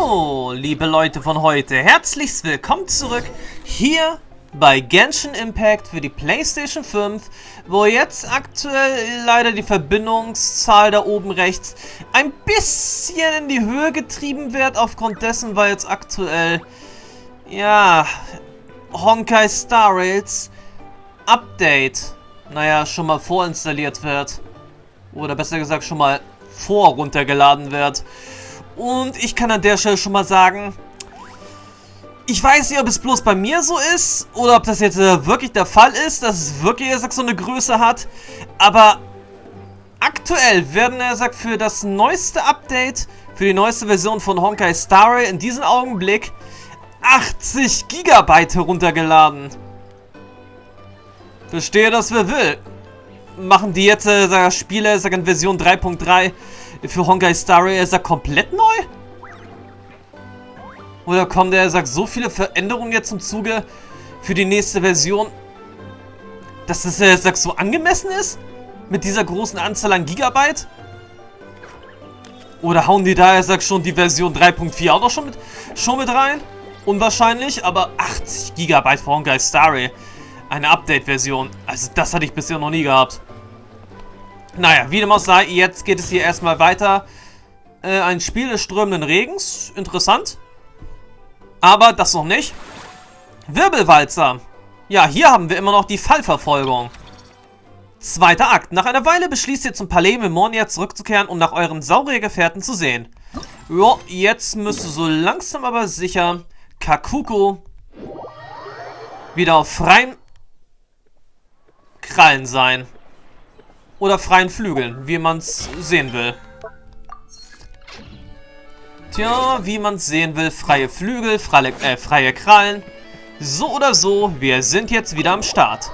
Hallo, liebe Leute von heute. Herzlich willkommen zurück hier bei Genshin Impact für die Playstation 5, wo jetzt aktuell leider die Verbindungszahl da oben rechts ein bisschen in die Höhe getrieben wird, aufgrund dessen, weil jetzt aktuell, ja, Honkai Star Rails Update, naja, schon mal vorinstalliert wird. Oder besser gesagt schon mal runtergeladen wird. Und ich kann an der Stelle schon mal sagen, ich weiß nicht, ob es bloß bei mir so ist oder ob das jetzt wirklich der Fall ist, dass es wirklich, so eine Größe hat. Aber aktuell werden, für das neueste Update, für die neueste Version von Honkai Star Rail in diesem Augenblick 80 GB heruntergeladen. Verstehe das, wer will. Machen die jetzt Spiele in Version 3.3 für Honkai Star Rail komplett neu? Oder kommen so viele Veränderungen jetzt zum Zuge für die nächste Version, dass das so angemessen ist? Mit dieser großen Anzahl an Gigabyte? Oder hauen die da schon die Version 3.4 auch noch schon mit rein? Unwahrscheinlich, aber 80 Gigabyte für Honkai Star Rail. Eine Update-Version. Also das hatte ich bisher noch nie gehabt. Naja, wie dem auch sei, jetzt geht es hier erstmal weiter. Ein Spiel des strömenden Regens. Interessant. Aber das noch nicht. Wirbelwalzer. Ja, hier haben wir immer noch die Fallverfolgung. Zweiter Akt. Nach einer Weile beschließt ihr zum Palais Mermonia zurückzukehren, um nach euren Sauriergefährten zu sehen. Jo, jetzt müsste so langsam aber sicher Cacucus wieder auf freien Krallen sein. Oder freien Flügeln, wie man es sehen will. Tja, wie man es sehen will, freie Flügel, freie Krallen. So oder so, wir sind jetzt wieder am Start.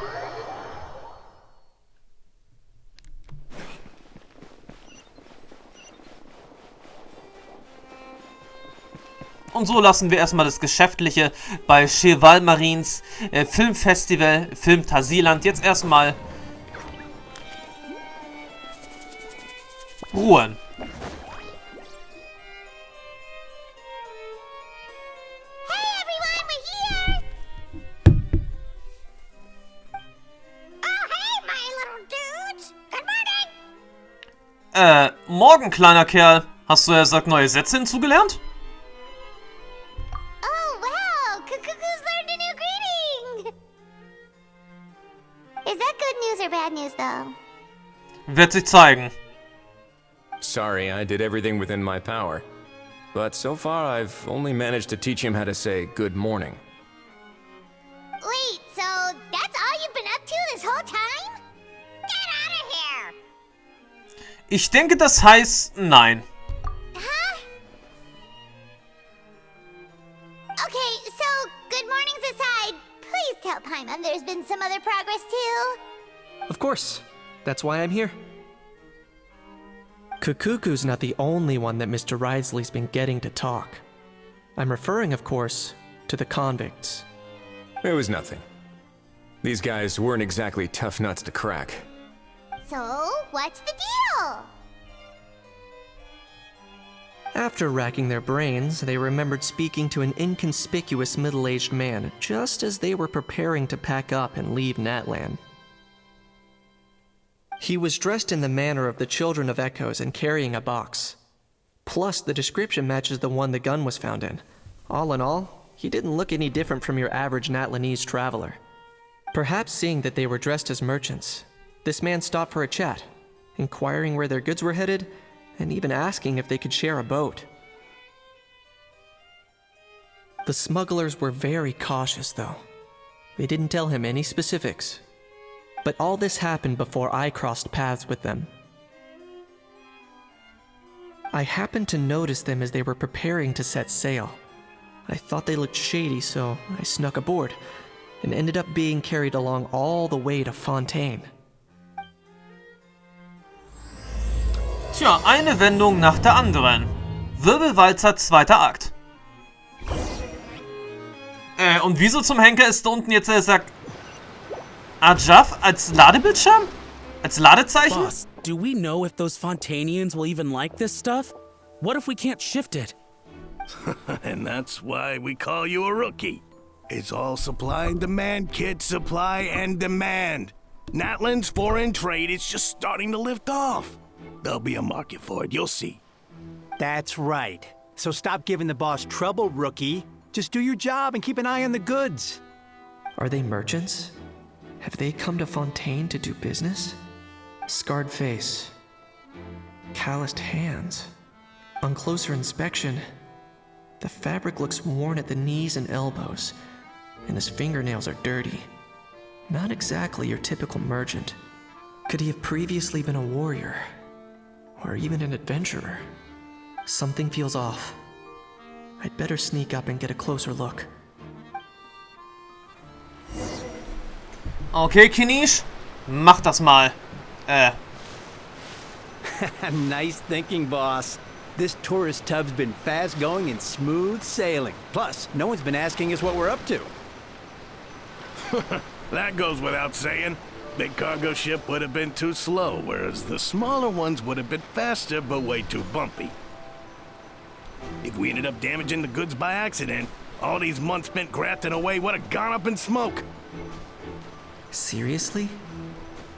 Und so lassen wir erstmal das Geschäftliche bei Cheval Marines Filmfestival, Filmtasiland jetzt erstmal ruhen. Hey everyone, we're here! Oh hey, my little dudes! Good morning! Morgen, kleiner Kerl. Hast du neue Sätze hinzugelernt? Oh wow, Cacucus learned a new greeting! Is that good news or bad news though? Wird sich zeigen. Sorry, I did everything within my power. But so far, I've only managed to teach him how to say good morning. Wait, so that's all you've been up to this whole time? Get out of here! Ich denke, das heißt nein. Huh? Okay, so good mornings aside, please tell Paimon there's been some other progress too. Of course. That's why I'm here. Cacucus not the only one that Mr. Risley's been getting to talk. I'm referring, of course, to the convicts. It was nothing. These guys weren't exactly tough nuts to crack. So, what's the deal? After racking their brains, they remembered speaking to an inconspicuous middle-aged man just as they were preparing to pack up and leave Natlan. He was dressed in the manner of the Children of Echoes and carrying a box. Plus, the description matches the one the gun was found in. All in all, he didn't look any different from your average Natlanese traveler. Perhaps seeing that they were dressed as merchants, this man stopped for a chat, inquiring where their goods were headed, and even asking if they could share a boat. The smugglers were very cautious, though. They didn't tell him any specifics. But all this happened before I crossed paths with them. I happened to notice them as they were preparing to set sail. I thought they looked shady, so I snuck aboard, and ended up being carried along all the way to Fontaine. Tja, eine Wendung nach der anderen. Wirbelwalzer, zweiter Akt. Und wieso zum Henker ist da unten jetzt Ajaf als Ladebildschirm? Als Ladezeichen? Boss, do we know if those Fontanians will even like this stuff? What if we can't shift it? And that's why we call you a rookie. It's all supply and demand, kid. Supply and demand. Natlan's foreign trade is just starting to lift off. There'll be a market for it, you'll see. That's right. So stop giving the boss trouble, rookie. Just do your job and keep an eye on the goods. Are they merchants? Have they come to Fontaine to do business? Scarred face. Calloused hands. On closer inspection, the fabric looks worn at the knees and elbows, and his fingernails are dirty. Not exactly your typical merchant. Could he have previously been a warrior? Or even an adventurer? Something feels off. I'd better sneak up and get a closer look. Okay, Kinish, mach das mal. Nice thinking, boss. This tourist tub's been fast going and smooth sailing. Plus, no one's been asking us what we're up to. That goes without saying. Big cargo ship would have been too slow, whereas the smaller ones would have been faster but way too bumpy. If we ended up damaging the goods by accident, all these months spent grafting away would have gone up in smoke. Seriously?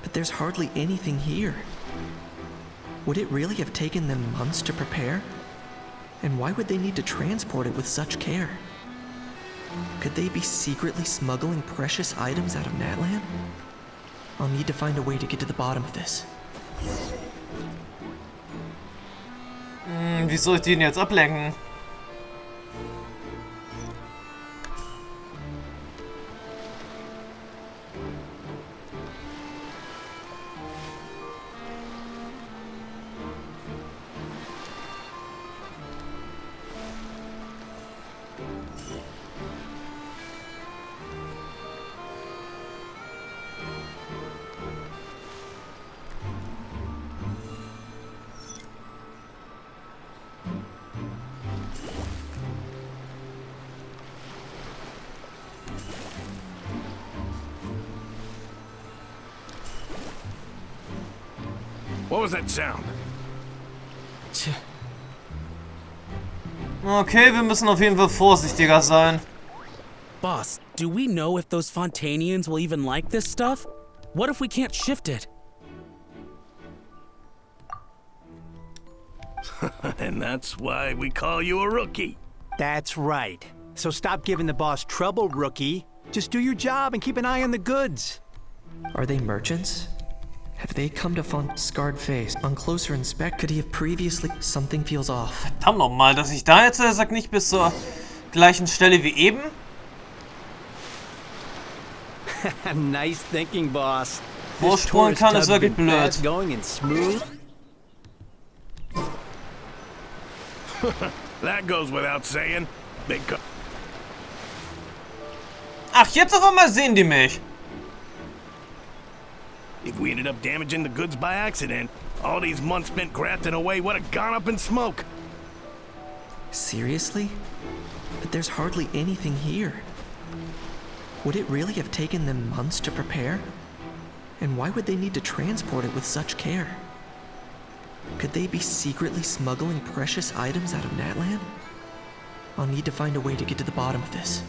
But there's hardly anything here. Would it really have taken them months to prepare? And why would they need to transport it with such care? Could they be secretly smuggling precious items out of Natlan? I'll need to find a way to get to the bottom of this. Wie soll ich den jetzt ablenken? What was that sound? Okay, wir müssen auf jeden Fall vorsichtiger sein. Boss, do we know if those Fontanians will even like this stuff? What if we can't shift it? And that's why we call you a rookie. That's right. So stop giving the boss trouble, rookie. Just do your job and keep an eye on the goods. Are they merchants? Have they come to Scarred face? On closer inspect, could he have previously... Something feels off. Verdammt nochmal, dass ich da jetzt sag nicht bis zur gleichen Stelle wie eben. Nice thinking, boss. Vorspulen kann ist wirklich blöd. Going and smooth. That goes without saying. Ach, jetzt auf einmal sehen die mich. If we ended up damaging the goods by accident, all these months spent grafting away would have gone up in smoke. Seriously? But there's hardly anything here. Would it really have taken them months to prepare? And why would they need to transport it with such care? Could they be secretly smuggling precious items out of Natlan? I'll need to find a way to get to the bottom of this.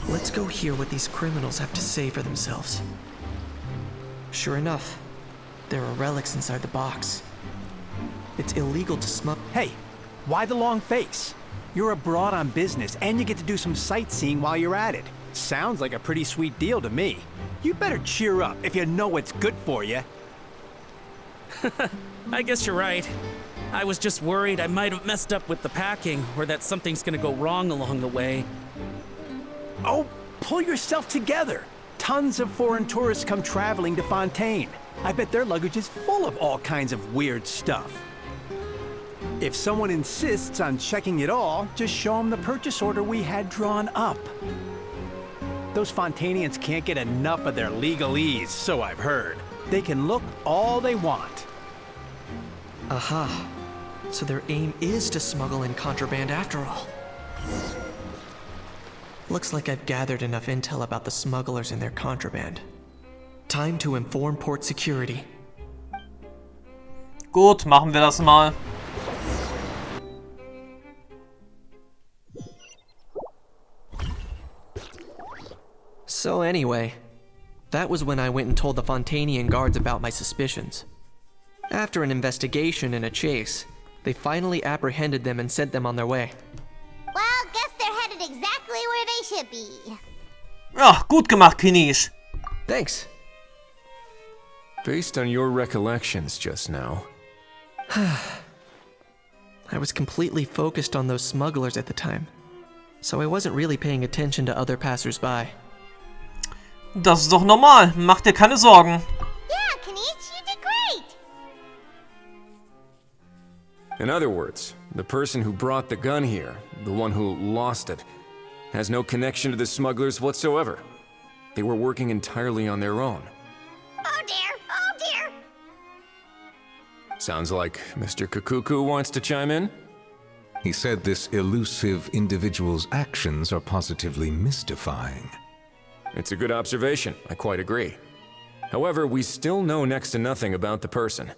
Let's go hear what these criminals have to say for themselves. Sure enough, there are relics inside the box. It's illegal to smuggle. Hey, why the long face? You're abroad on business, and you get to do some sightseeing while you're at it. Sounds like a pretty sweet deal to me. You better cheer up if you know what's good for you. I guess you're right. I was just worried I might have messed up with the packing, or that something's gonna go wrong along the way. Oh, pull yourself together. Tons of foreign tourists come traveling to Fontaine. I bet their luggage is full of all kinds of weird stuff. If someone insists on checking it all, just show them the purchase order we had drawn up. Those Fontainians can't get enough of their legalese, so I've heard. They can look all they want. Aha. So their aim is to smuggle in contraband after all. Looks like I've gathered enough intel about the smugglers and their contraband. Time to inform port security. Gut, machen wir das mal. So anyway, that was when I went and told the Fontainian guards about my suspicions. After an investigation and a chase, they finally apprehended them and sent them on their way. Well, guess they're headed exactly where they should be. Ja, gut gemacht, Kinish. Thanks. Based on your recollections just now, I was completely focused on those smugglers at the time, so I wasn't really paying attention to other passers-by. Das ist doch normal. Mach dir keine Sorgen. Yeah, Kanish, you did great. in other words, the person who brought the gun here, the one who lost it, has no connection to the smugglers whatsoever. They were working entirely on their own. Oh dear, oh dear. Sounds like Mr. Cacucus wants to chime in? He said this elusive individual's actions are positively mystifying. It's a good observation, I quite agree. However, we still know next to nothing about the person.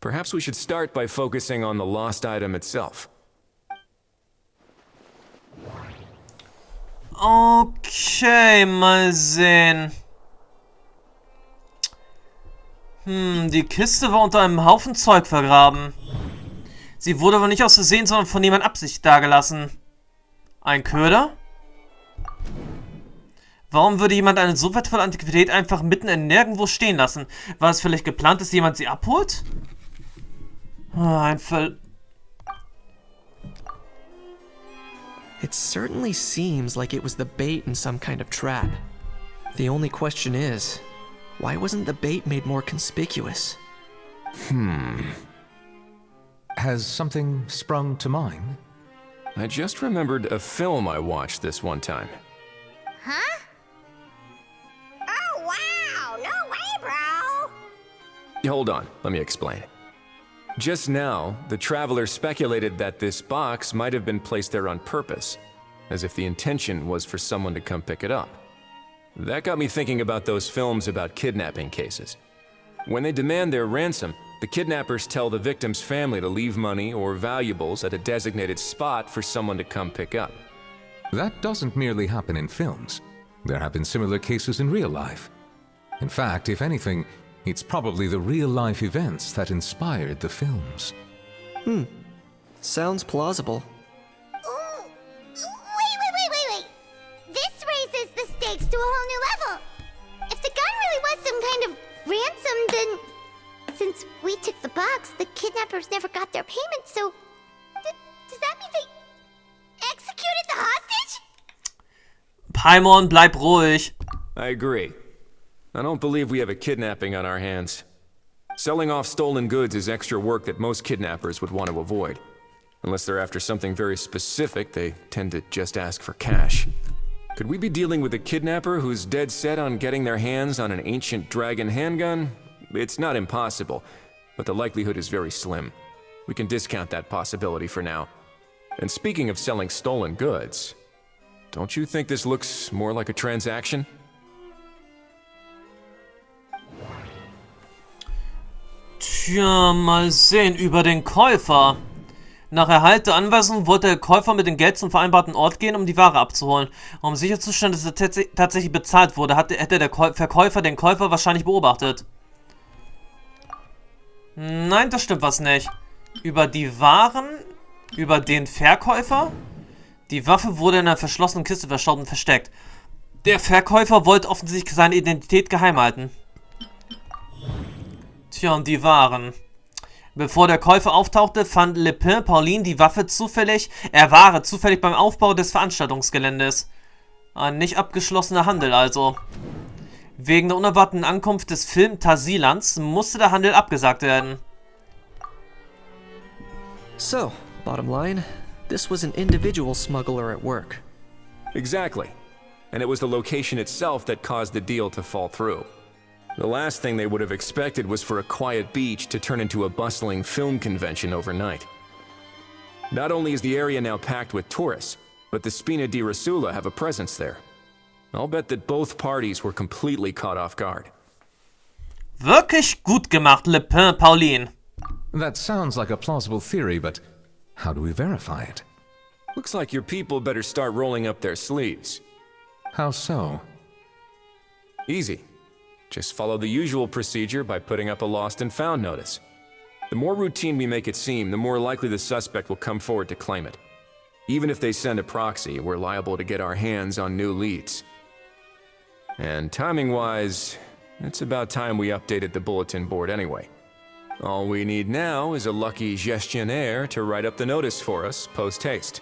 Perhaps we should start by focusing on the lost item itself. Okay, mal sehen. Die Kiste war unter einem Haufen Zeug vergraben. Sie wurde aber nicht aus Versehen, sondern von jemand absichtlich dagelassen. Ein Köder? Warum würde jemand eine so wertvolle Antiquität einfach mitten in nirgendwo stehen lassen? War es vielleicht geplant, dass jemand sie abholt? It certainly seems like it was the bait in some kind of trap. The only question is, why wasn't the bait made more conspicuous? Has something sprung to mind? I just remembered a film I watched this one time. Huh? Oh wow, no way, bro. Hold on, let me explain. Just now, the traveler speculated that this box might have been placed there on purpose, as if the intention was for someone to come pick it up. That got me thinking about those films about kidnapping cases. When they demand their ransom, the kidnappers tell the victim's family to leave money or valuables at a designated spot for someone to come pick up. That doesn't merely happen in films. There have been similar cases in real life. In fact, if anything, it's probably the real-life events that inspired the films. Sounds plausible. Ooh. Wait. This raises the stakes to a whole new level. If the gun really was some kind of ransom, then since we took the box, the kidnappers never got their payment, so does that mean they executed the hostage? Paimon, bleib ruhig. I agree. I don't believe we have a kidnapping on our hands. Selling off stolen goods is extra work that most kidnappers would want to avoid. Unless they're after something very specific, they tend to just ask for cash. Could we be dealing with a kidnapper who's dead set on getting their hands on an ancient dragon handgun? It's not impossible, but the likelihood is very slim. We can discount that possibility for now. And speaking of selling stolen goods, don't you think this looks more like a transaction? Tja, mal sehen über den Käufer. Nach Erhalt der Anweisung wollte der Käufer mit dem Geld zum vereinbarten Ort gehen, um die Ware abzuholen. Um sicherzustellen, dass er tatsächlich bezahlt wurde, hätte der Verkäufer den Käufer wahrscheinlich beobachtet. Nein, das stimmt was nicht. Über die Waren, über den Verkäufer. Die Waffe wurde in einer verschlossenen Kiste verstaut und versteckt. Der Verkäufer wollte offensichtlich seine Identität geheim halten. Tja, und die Waren. Bevor der Käufer auftauchte, fand Lepin Pauline die Ware zufällig beim Aufbau des Veranstaltungsgeländes. Ein nicht abgeschlossener Handel also. Wegen der unerwarteten Ankunft des Phantasialands musste der Handel abgesagt werden. So, bottom line, this was an individual smuggler at work. Exactly. And it was the location itself that caused the deal to fall through. The last thing they would have expected was for a quiet beach to turn into a bustling film convention overnight. Not only is the area now packed with tourists, but the Spina di Rosula have a presence there. I'll bet that both parties were completely caught off guard. Wirklich gut gemacht, Le Pen Pauline. That sounds like a plausible theory, but how do we verify it? Looks like your people better start rolling up their sleeves. How so? Easy. Just follow the usual procedure by putting up a lost and found notice. The more routine we make it seem, the more likely the suspect will come forward to claim it. Even if they send a proxy, we're liable to get our hands on new leads. And timing-wise, it's about time we updated the bulletin board anyway. All we need now is a lucky gestionnaire to write up the notice for us post-haste.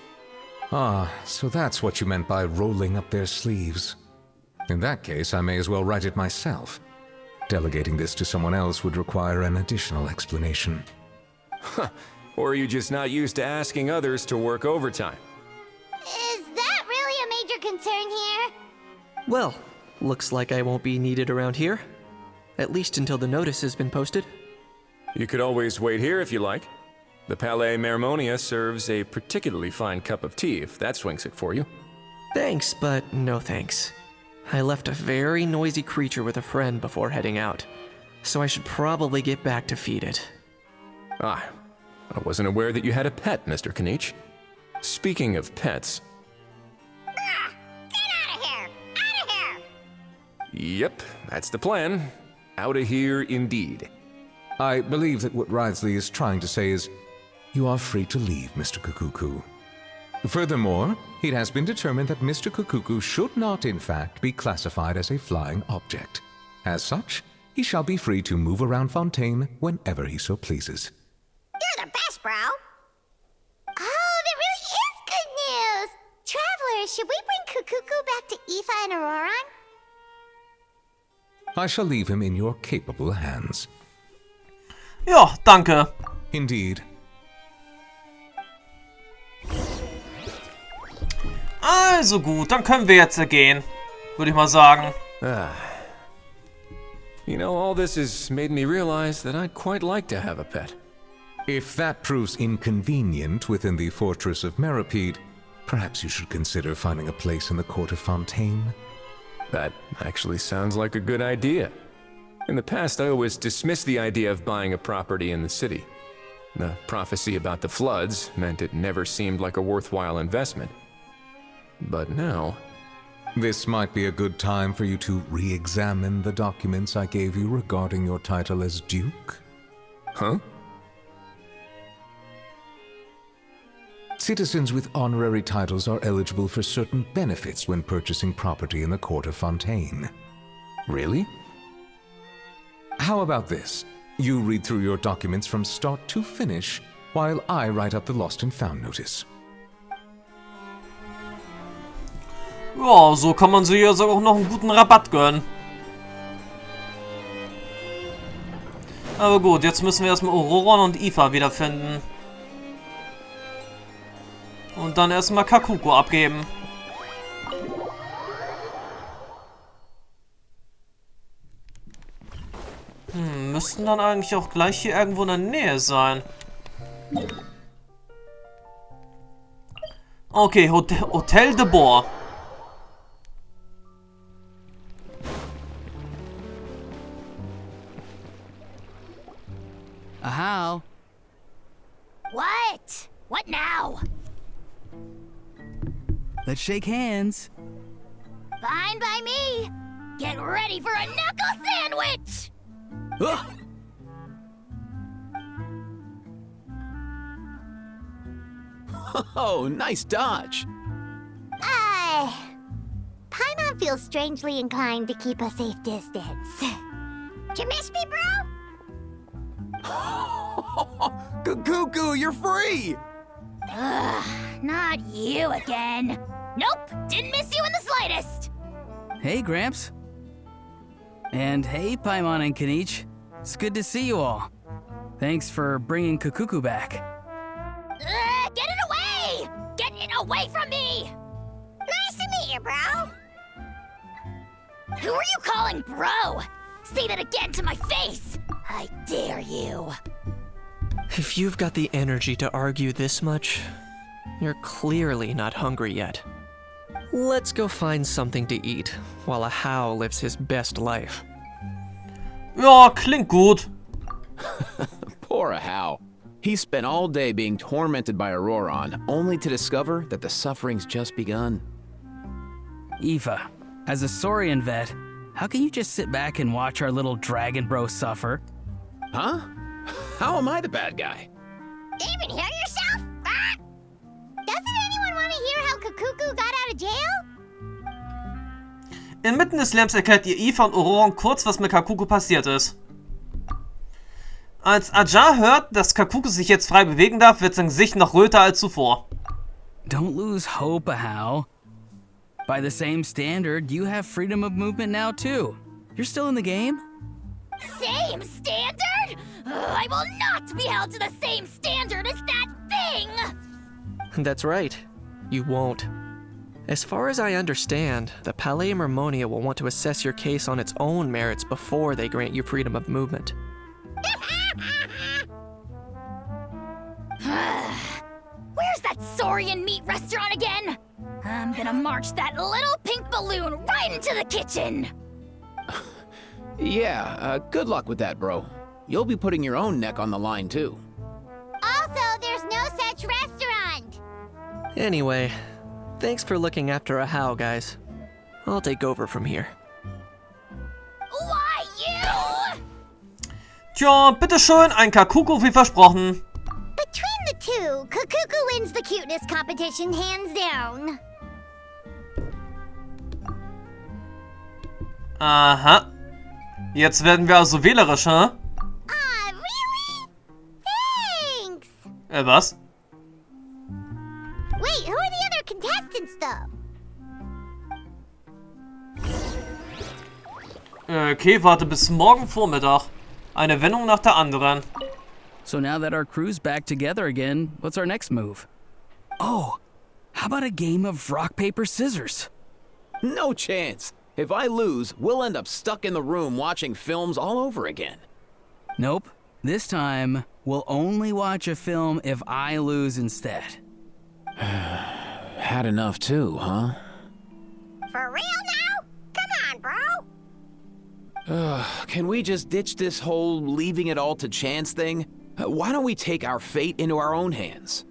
Ah, so that's what you meant by rolling up their sleeves. In that case, I may as well write it myself. Delegating this to someone else would require an additional explanation. Huh. Or are you just not used to asking others to work overtime? Is that really a major concern here? Well, looks like I won't be needed around here. At least until the notice has been posted. You could always wait here if you like. The Palais Mermonia serves a particularly fine cup of tea, if that swings it for you. Thanks, but no thanks. I left a very noisy creature with a friend before heading out, so I should probably get back to feed it. Ah, I wasn't aware that you had a pet, Mr. Kanich. Speaking of pets... Get out of here! Out of here! Yep, that's the plan. Out of here indeed. I believe that what Wriothesley is trying to say is, you are free to leave, Mr. Cacucus. Furthermore, it has been determined that Mr. Cacucus should not, in fact, be classified as a flying object. As such, he shall be free to move around Fontaine whenever he so pleases. You're the best, bro! Oh, that really is good news! Travelers, should we bring Cacucus back to Aoife and Auroran? I shall leave him in your capable hands. Ja, danke. Indeed. Also gut, dann können wir jetzt gehen. Würde ich mal sagen. You know, all this has made me realize that I'd quite like to have a pet. If that proves inconvenient within the fortress of Meripede, perhaps you should consider finding a place in the court of Fontaine. That actually sounds like a good idea. In the past, I always dismissed the idea of buying a property in the city. The prophecy about the floods meant it never seemed like a worthwhile investment. But now... This might be a good time for you to re-examine the documents I gave you regarding your title as Duke. Huh? Citizens with honorary titles are eligible for certain benefits when purchasing property in the court of Fontaine. Really? How about this? You read through your documents from start to finish, while I write up the lost and found notice. Ja, so kann man sich jetzt auch noch einen guten Rabatt gönnen. Aber gut, jetzt müssen wir erstmal Auroran und Aoife wiederfinden. Und dann erstmal Cacucus abgeben. Müssten dann eigentlich auch gleich hier irgendwo in der Nähe sein. Okay, Hotel de Bois. How? What? What now? Let's shake hands. Fine by me. Get ready for a knuckle sandwich! Ugh. Oh, nice dodge. Paimon feels strangely inclined to keep a safe distance. Did you miss me, bro? Cacucus, you're free! Ugh, not you again. Nope, didn't miss you in the slightest. Hey, Gramps. And hey, Paimon and Kanich. It's good to see you all. Thanks for bringing Cacucus back. Get it away! Get it away from me! Nice to meet you, bro. Who are you calling bro? Say that again to my face! I dare you. If you've got the energy to argue this much, you're clearly not hungry yet. Let's go find something to eat while a Hao lives his best life. Ja, klingt gut. Poor Hao. He spent all day being tormented by Auroron, only to discover that the suffering's just begun. Aoife, as a Saurian vet, how can you just sit back and watch our little dragon bro suffer? Huh? How am I the bad guy? Even hear yourself? Ah! Doesn't anyone want to hear how Cacucus got out of jail? Inmitten des Lärms erklärt ihr Aoife und Auroron kurz, was mit Cacucus passiert ist. Als Ajar hört, dass Cacucus sich jetzt frei bewegen darf, wird sein Gesicht noch röter als zuvor. Don't lose hope, Hao. By the same standard, you have freedom of movement now too. You're still in the game? Same standard? I will not be held to the same standard as that thing! That's right. You won't. As far as I understand, the Palais Mermonia will want to assess your case on its own merits before they grant you freedom of movement. Where's that Saurian meat restaurant again? I'm gonna march that little pink balloon right into the kitchen! Yeah, good luck with that, bro. You'll be putting your own neck on the line, too. Also, there's no such restaurant! Anyway, thanks for looking after a Hao, guys. I'll take over from here. Why you? Tja, bitteschön, ein Cacucus wie versprochen. Between the two, Cacucus wins the cuteness competition hands down. Aha. Jetzt werden wir also wählerisch, hä? Really? Thanks! Was? Wait, who are the other contestants, though? Okay, warte bis morgen Vormittag. Eine Wendung nach der anderen. So now that our crew's back together again, what's our next move? Oh, how about a game of rock, paper, scissors? No chance. If I lose, we'll end up stuck in the room watching films all over again. Nope. This time, we'll only watch a film if I lose instead. Had enough too, huh? For real now? Come on, bro! Can we just ditch this whole leaving it all to chance thing? Why don't we take our fate into our own hands?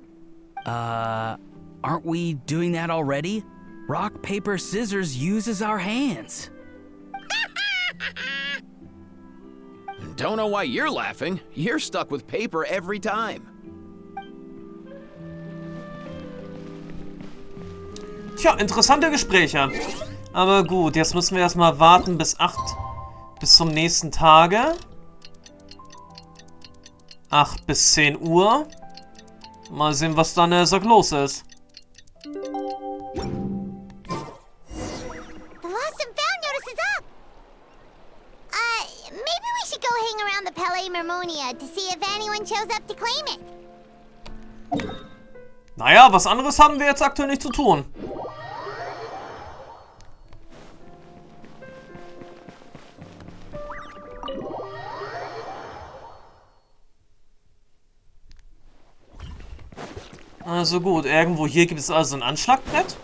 Aren't we doing that already? Rock, paper, scissors uses our hands. Don't know why you're laughing. You're stuck with paper every time. Tja, interessante Gespräche. Aber gut, jetzt müssen wir erstmal warten bis zum nächsten Tage. 8 bis 10 Uhr. Mal sehen, was dann los ist. Palais Mermonia to see if anyone shows up to claim it. Naja, was anderes haben wir jetzt aktuell nicht zu tun. Also gut, irgendwo hier gibt es also ein Anschlagbrett.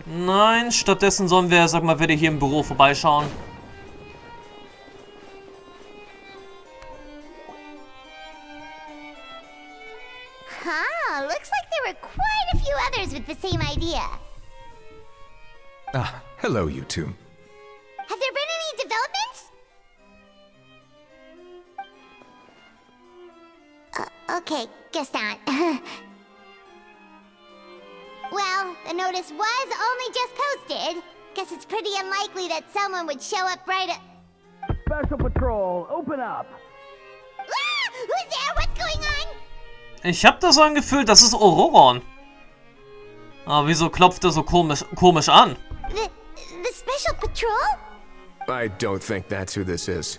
Nein, stattdessen sollen wir, sag mal, wieder hier im Büro vorbeischauen. Looks like there were quite a few others with the same idea. Ah, hello, you two. Have there been any developments? Okay, guess not. Well, the notice was only just posted. Guess it's pretty unlikely that someone would show up right at... Special Patrol, open up! Ah! Who's there? What's going on? Ich hab da so ein Gefühl, das ist Auroron. Aber wieso klopft er so komisch an? The Special Patrol? I don't think that's who this is.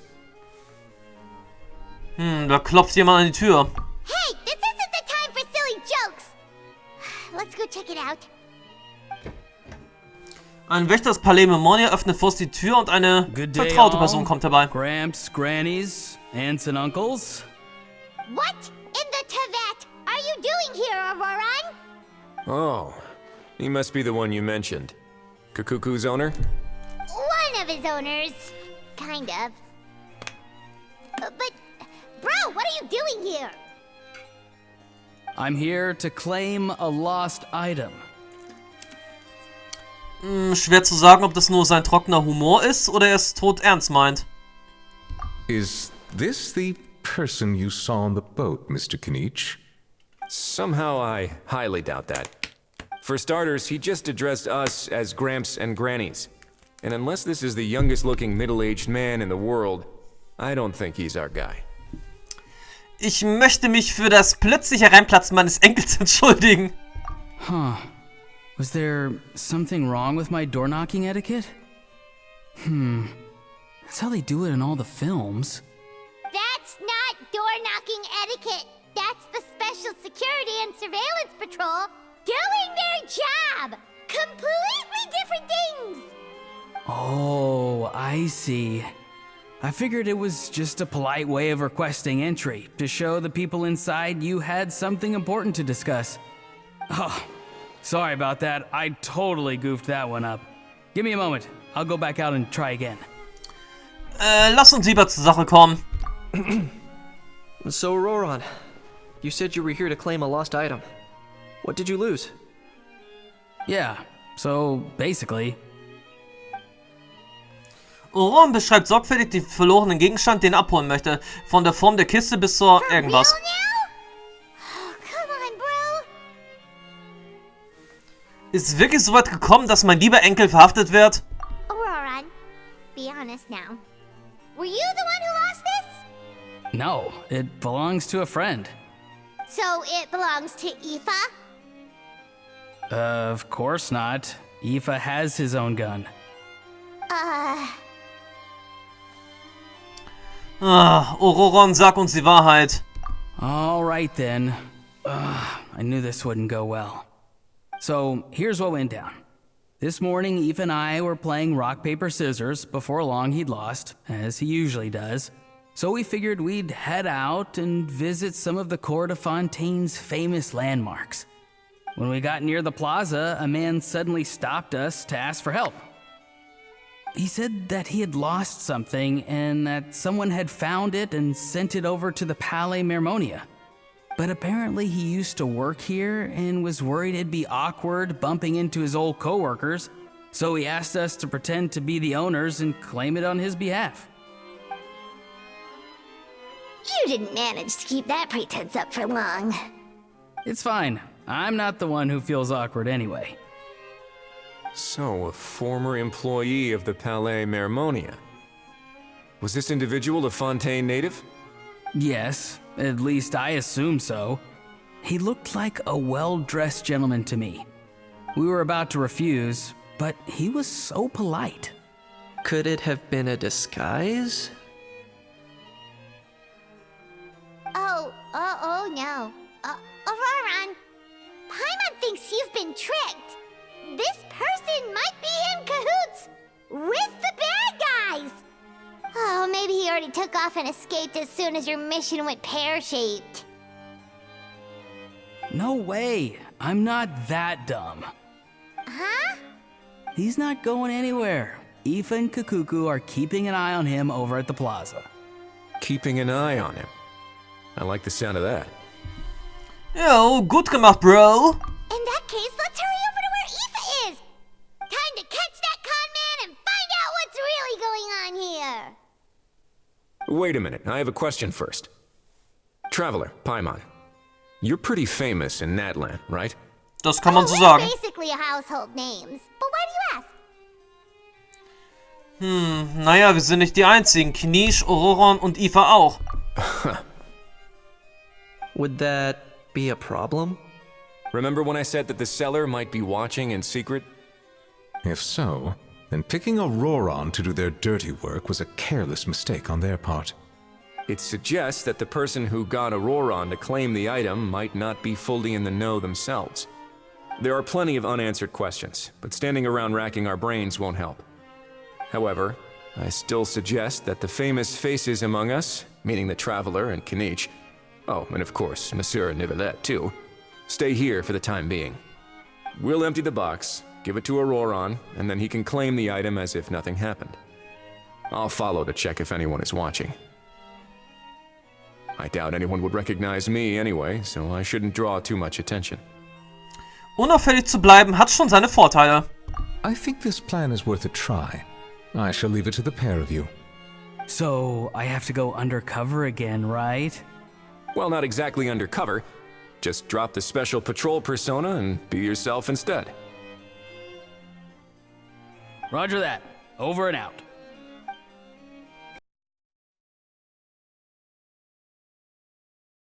Da klopft jemand an die Tür. Hey, this isn't the time for silly jokes. Let's go check it out. Ein Wächter des Palais Mermonia öffnet Faust die Tür und eine Good day, vertraute all. Person kommt herbei. Gramps, grannies, aunts and uncles. What in the Tevat are you doing here, Auroran? Oh, he must be the one you mentioned. Cacucus owner? One of his owners. Kind of. But, bro, what are you doing here? I'm here to claim a lost item. Schwer zu sagen, ob das nur sein trockener Humor ist oder er es tot ernst meint. Is this the person you saw on the boat, Mr. Kinich? Somehow I highly doubt that. For starters, he just addressed us as Gramps and Grannies. And unless this is the youngest looking middle-aged man in the world, I don't think he's our guy. Ich möchte mich für das plötzliche Reinplatzen meines Enkels entschuldigen. Huh. Was there something wrong with my door-knocking etiquette? That's how they do it in all the films. That's not door-knocking etiquette. That's the Special Security and Surveillance Patrol doing their job. Completely different things. Oh, I see. I figured it was just a polite way of requesting entry, to show the people inside you had something important to discuss. Oh, sorry about that. I totally goofed that one up. Give me a moment. I'll go back out and try again. Lass uns lieber zur Sache kommen. So, Auroran, you said you were here to claim a lost item. What did you lose? Yeah, so basically... Auroran beschreibt sorgfältig den verlorenen Gegenstand, den er abholen möchte. Von der Form der Kiste bis zur irgendwas. Real now? Oh, come on, bro. Ist es wirklich so weit gekommen, dass mein lieber Enkel verhaftet wird? Auroran, be honest now. Were you the one who lost this? No, it belongs to a friend. So it belongs to Aoife? Of course not. Aoife has his own gun. Auroran, sag uns die Wahrheit. All right then. I knew this wouldn't go well. So here's what went down. This morning, Aoife and I were playing rock, paper, scissors. Before long, he'd lost, as he usually does. So we figured we'd head out and visit some of the Cour de Fontaine's famous landmarks. When we got near the plaza, a man suddenly stopped us to ask for help. He said that he had lost something and that someone had found it and sent it over to the Palais Mermonia. But apparently he used to work here and was worried it'd be awkward bumping into his old coworkers, so he asked us to pretend to be the owners and claim it on his behalf. You didn't manage to keep that pretense up for long. It's fine. I'm not the one who feels awkward anyway. So, a former employee of the Palais Mermonia. Was this individual a Fontaine native? Yes, at least I assume so. He looked like a well-dressed gentleman to me. We were about to refuse, but he was so polite. Could it have been a disguise? Oh no. Auroran, Paimon thinks you've been tricked. This person might be in cahoots with the bad guys. Oh, maybe he already took off and escaped as soon as your mission went pear-shaped. No way. I'm not that dumb. Huh? He's not going anywhere. Aoife and Cacucus are keeping an eye on him over at the plaza. Keeping an eye on him. I like the sound of that. Jo, gut gemacht, bro. In that case, let's hurry over to where Aoife is. Time to catch that con man and find out what's really going on here. Wait a minute, I have a question first. Traveler, Paimon. You're pretty famous in Natlan, right? Das kann man so we're sagen. basically household names. But why do you ask? Naja, wir sind nicht die einzigen. Knish, Auroran und Aoife auch. Would that be a problem? Remember when I said that the seller might be watching in secret? If so, and picking Auroron to do their dirty work was a careless mistake on their part. It suggests that the person who got Auroron to claim the item might not be fully in the know themselves. There are plenty of unanswered questions, but standing around racking our brains won't help. However, I still suggest that the famous faces among us, meaning the Traveler and Kanich, oh, and of course, Monsieur Nivelette too, stay here for the time being. We'll empty the box, give it to Auroron, and then he can claim the item as if nothing happened. I'll follow to check if anyone is watching. I doubt anyone would recognize me anyway, so I shouldn't draw too much attention. Unauffällig zu bleiben hat schon seine Vorteile. I think this plan is worth a try. I shall leave it to the pair of you. So, I have to go undercover again, right? Well, not exactly undercover. Just drop the special patrol persona and be yourself instead. Roger that. Over and out.